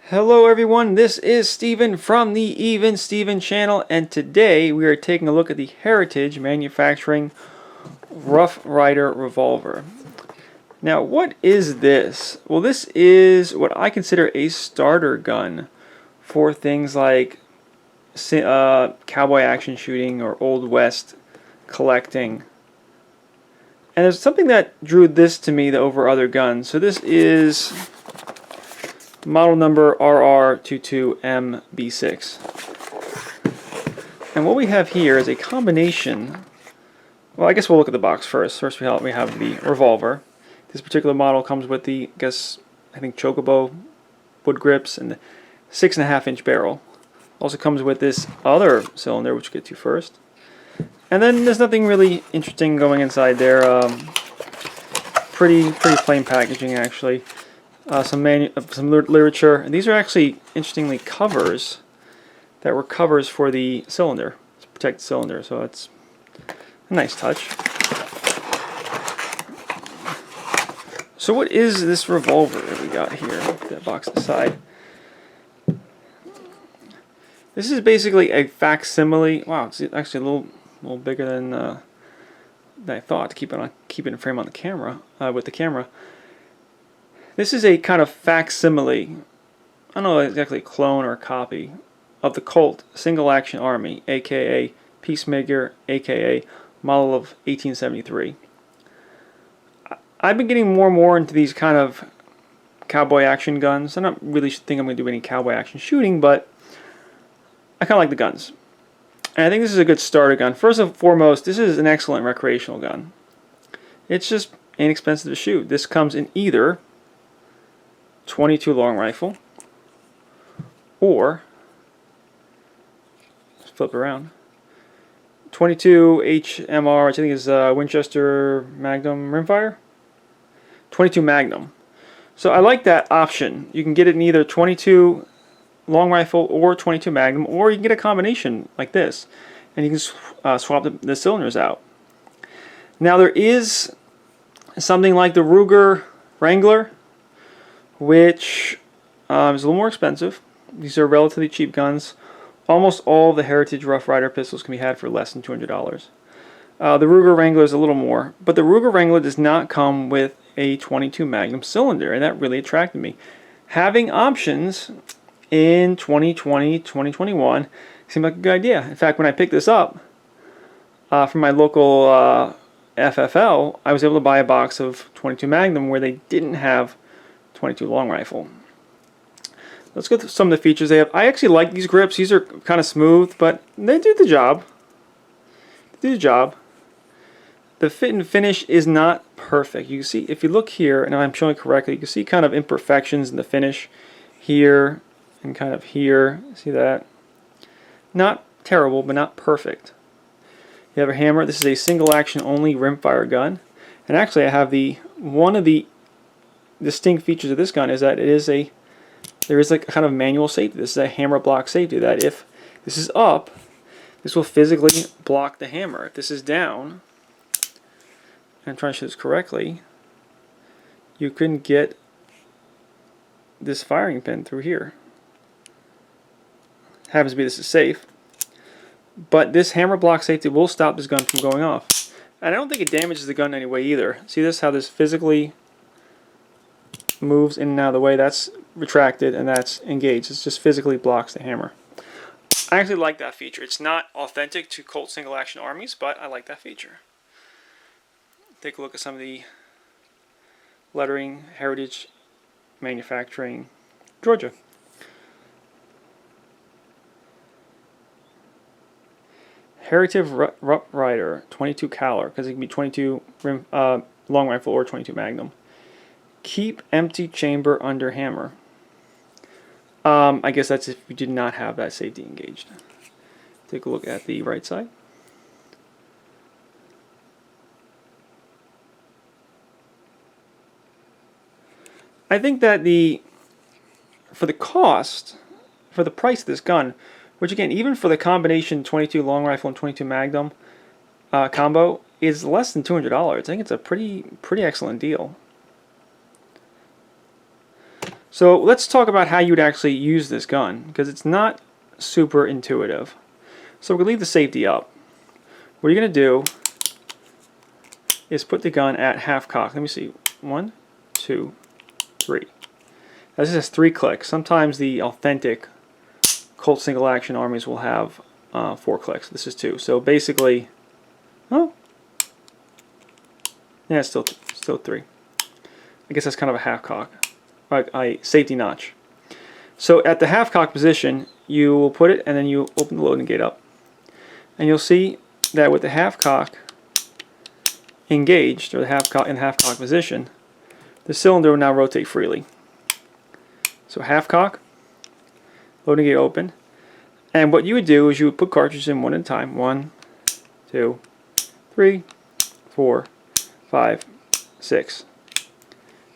Hello everyone, this is Steven from the Even Steven channel, and today we are taking a look at the Heritage Manufacturing Rough Rider revolver. Now what is this? Well, this is what I consider a starter gun for things like cowboy action shooting or Old West collecting. And there's something that drew this to me over other guns. So this is model number RR22MB6. And what we have here is a combination. Well, I guess we'll look at the box first. First we have the revolver. This particular model comes with the, I think cocobolo wood grips and the 6.5-inch barrel. Also comes with this other cylinder, which we'll get to first. And then there's nothing really interesting going inside there. Pretty plain packaging actually. Some literature, and these are actually interestingly covers that were covers for the cylinder to protect the cylinder, so it's a nice touch. So what is this revolver that we got here? Put that box aside. This is basically a facsimile. Wow, it's actually a little bigger than I thought. To keep it in frame on the camera with the camera. This is a kind of facsimile, I don't know exactly a clone or a copy, of the Colt Single Action Army, aka Peacemaker, aka model of 1873. I've been getting more and more into these kind of cowboy action guns. I don't really think I'm going to do any cowboy action shooting, but I kind of like the guns. And I think this is a good starter gun. First and foremost, this is an excellent recreational gun. It's just inexpensive to shoot. This comes in either 22 long rifle, or let's flip around, 22 HMR, which I think is Winchester Magnum rimfire, 22 Magnum. So I like that option. You can get it in either 22 long rifle or 22 Magnum, or you can get a combination like this, and you can swap the cylinders out. Now there is something like the Ruger Wrangler, which is a little more expensive. These are relatively cheap guns. Almost all the Heritage Rough Rider pistols can be had for less than $200. The Ruger Wrangler is a little more, but the Ruger Wrangler does not come with a 22 Magnum cylinder, and that really attracted me. Having options in 2020, 2021 seemed like a good idea. In fact, when I picked this up from my local FFL, I was able to buy a box of 22 Magnum where they didn't have 22 long rifle. Let's go through some of the features they have. I actually like these grips. These are kind of smooth, but they do the job. They do the job. The fit and finish is not perfect. You can see, if you look here, and I'm showing correctly, you can see kind of imperfections in the finish here and kind of here. See that? Not terrible, but not perfect. You have a hammer. This is a single action only rimfire gun. And actually I have one of the distinct features of this gun is that there is like a kind of manual safety. This is a hammer block safety, that if this is up, this will physically block the hammer. If this is down, and I'm trying to show this correctly, you couldn't get this firing pin through here. Happens to be this is safe, but this hammer block safety will stop this gun from going off. And I don't think it damages the gun in any way either. See this, how this physically moves in and out of the way? That's retracted and that's engaged. It just physically blocks the hammer. I actually like that feature. It's not authentic to Colt Single Action Armies, but I like that feature. Take a look at some of the lettering. Heritage Manufacturing, Georgia. Heritage Rough Rider 22 caliber, because it can be 22 long rifle or 22 Magnum. Keep empty chamber under hammer. I guess that's if you did not have that safety engaged. Take a look at the right side. I think that for the cost, for the price of this gun, which again, even for the combination 22 long rifle and 22 Magnum combo, is less than $200. I think it's a pretty excellent deal. So let's talk about how you would actually use this gun, because it's not super intuitive. So we're going to leave the safety up. What you're going to do is put the gun at half cock. Let me see. 1, 2, 3. Now this has 3 clicks. Sometimes the authentic Colt single action armies will have 4 clicks. This is 2. So basically, oh, yeah, it's still 3. I guess that's kind of a half cock, a safety notch. So at the half cock position, you will put it, and then you open the loading gate up, and you'll see that with the half cock engaged, or the half cock in half cock position, the cylinder will now rotate freely. So half cock, loading gate open, and what you would do is you would put cartridges in one at a time. 1, 2, 3, 4, 5, 6.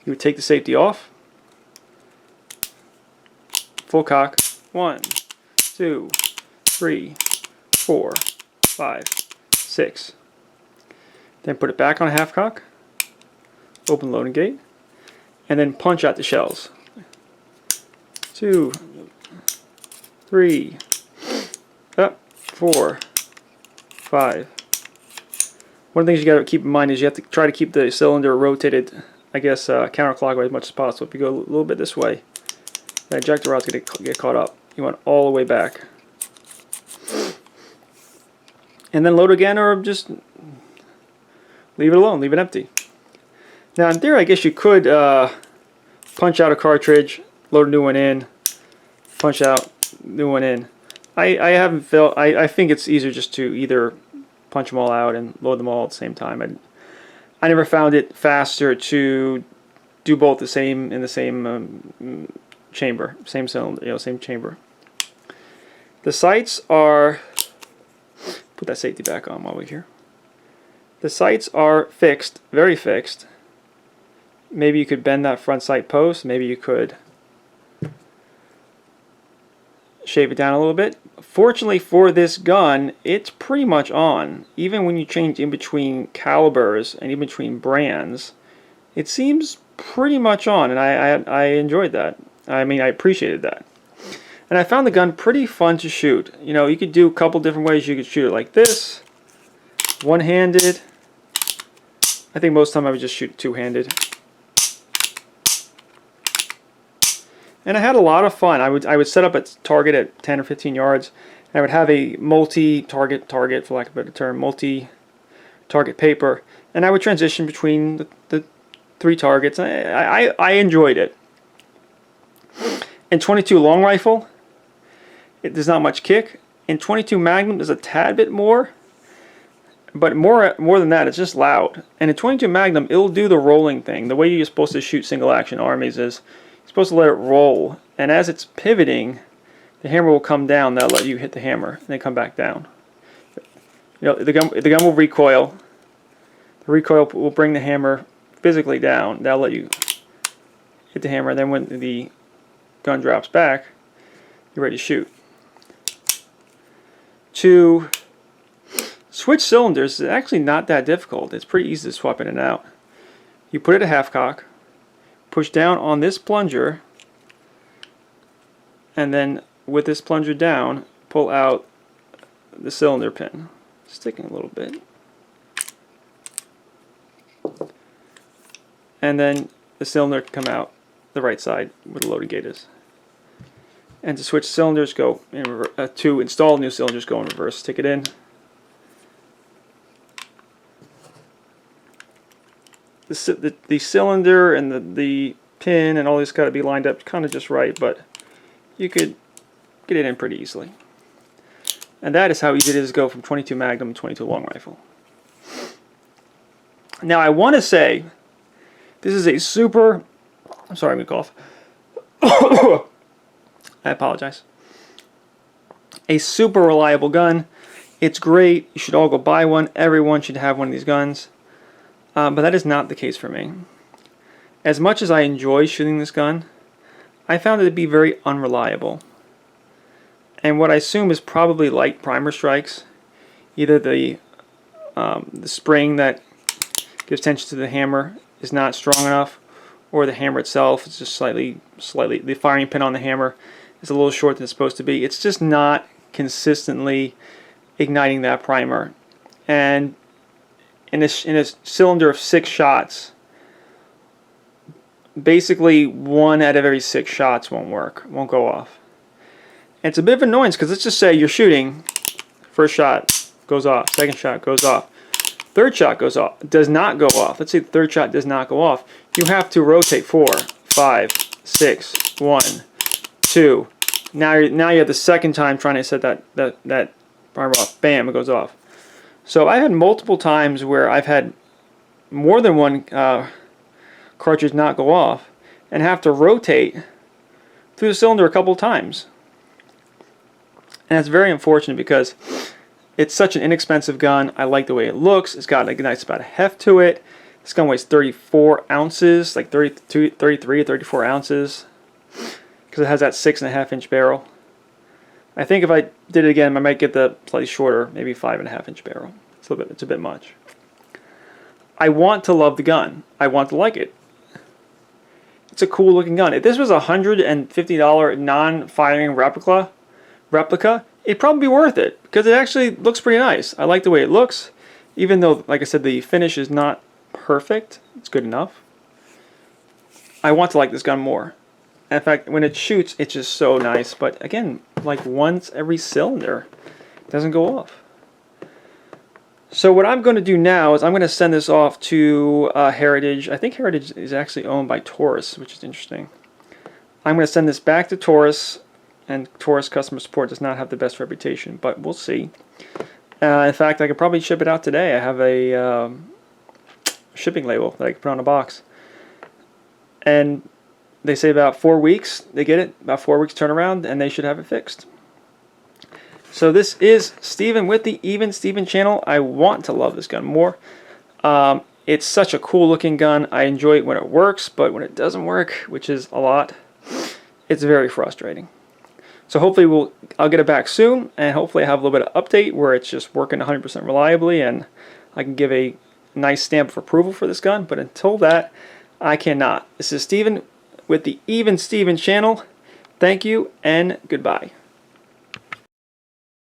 You would take the safety off. Full cock. 1, 2, 3, 4, 5, 6. Then put it back on half cock. Open loading gate, and then punch out the shells. 2, 3, 4, 5. One of the things you got to keep in mind is you have to try to keep the cylinder rotated, I guess, counterclockwise as much as possible. If you go a little bit this way, the ejector rod's going to get caught up. You want all the way back. And then load again, or just leave it alone, leave it empty. Now in theory, I guess you could punch out a cartridge, load a new one in, punch out, new one in. I haven't felt, I think it's easier just to either punch them all out and load them all at the same time. I never found it faster to do both in the same chamber, same cylinder, same chamber. The sights are, put that safety back on while we're here. The sights are fixed, very fixed. Maybe you could bend that front sight post. Maybe you could shape it down a little bit. Fortunately for this gun, it's pretty much on. Even when you change in between calibers and in between brands, it seems pretty much on, and I enjoyed that. I mean, I appreciated that. And I found the gun pretty fun to shoot. You know, you could do a couple different ways. You could shoot it like this, one-handed. I think most of the time I would just shoot two-handed. And I had a lot of fun. I would set up a target at 10 or 15 yards. And I would have a multi-target, for lack of a better term, multi-target paper. And I would transition between the 3 targets. I enjoyed it. In 22 long rifle, there's not much kick. In 22 Magnum, there's a tad bit more. But more than that, it's just loud. And in 22 Magnum, it'll do the rolling thing. The way you're supposed to shoot single action armies is you're supposed to let it roll. And as it's pivoting, the hammer will come down. That'll let you hit the hammer and then come back down. You know, the gun will recoil. The recoil will bring the hammer physically down. That'll let you hit the hammer. And then when the gun drops back, you're ready to shoot. To switch cylinders is actually not that difficult. It's pretty easy to swap in and out. You put it at half cock, push down on this plunger, and then with this plunger down, pull out the cylinder pin. Sticking a little bit. And then the cylinder can come out the right side where the loading gate is. And to switch cylinders, go in reverse. To install new cylinders, go in reverse. Stick it in. The cylinder and the pin and all this got to be lined up kind of just right, but you could get it in pretty easily. And that is how easy it is to go from 22 Magnum to 22 long rifle. Now I want to say this is a super, I'm sorry, I'm going to cough. I apologize. A super reliable gun. It's great. You should all go buy one. Everyone should have one of these guns. But that is not the case for me. As much as I enjoy shooting this gun, I found it to be very unreliable. And what I assume is probably light primer strikes. Either the spring that gives tension to the hammer is not strong enough, or the hammer itself is just slightly, the firing pin on the hammer is a little short than it's supposed to be. It's just not consistently igniting that primer. And in a cylinder of 6 shots, basically 1 out of every 6 shots won't work, won't go off. And it's a bit of an annoyance because let's just say you're shooting, first shot goes off, second shot goes off, third shot goes off, does not go off. Let's say the third shot does not go off. You have to rotate 4, 5, 6, 1, 2. Now you have the second time trying to set that primer off. Bam, it goes off. So I had multiple times where I've had more than one cartridge not go off and have to rotate through the cylinder a couple of times. And that's very unfortunate because it's such an inexpensive gun. I like the way it looks. It's got like a nice amount of heft to it. This gun weighs 34 ounces, like 33 or 34 ounces, because it has that 6.5 inch barrel. I think if I did it again, I might get the slightly shorter, maybe 5.5 inch barrel. It's a bit much. I want to love the gun. I want to like it. It's a cool looking gun. If this was a $150 non-firing replica, it'd probably be worth it because it actually looks pretty nice. I like the way it looks, even though, like I said, the finish is not perfect. It's good enough. I want to like this gun more. In fact, when it shoots, it's just so nice. But again, like once every cylinder, it doesn't go off. So what I'm going to do now is I'm going to send this off to Heritage. I think Heritage is actually owned by Taurus, which is interesting. I'm going to send this back to Taurus, and Taurus customer support does not have the best reputation, but we'll see. In fact, I could probably ship it out today. I have a shipping label that I can put on a box. And they say about 4 weeks they get it, about 4 weeks turnaround, and they should have it fixed. So this is Steven with the Even Steven channel. I want to love this gun more. It's such a cool looking gun. I enjoy it when it works, but when it doesn't work, which is a lot, it's very frustrating. So hopefully I'll get it back soon, and hopefully I have a little bit of update where it's just working 100% reliably, and I can give a nice stamp of approval for this gun. But until that, I cannot. This is Steven with the Even Steven channel. Thank you, and goodbye.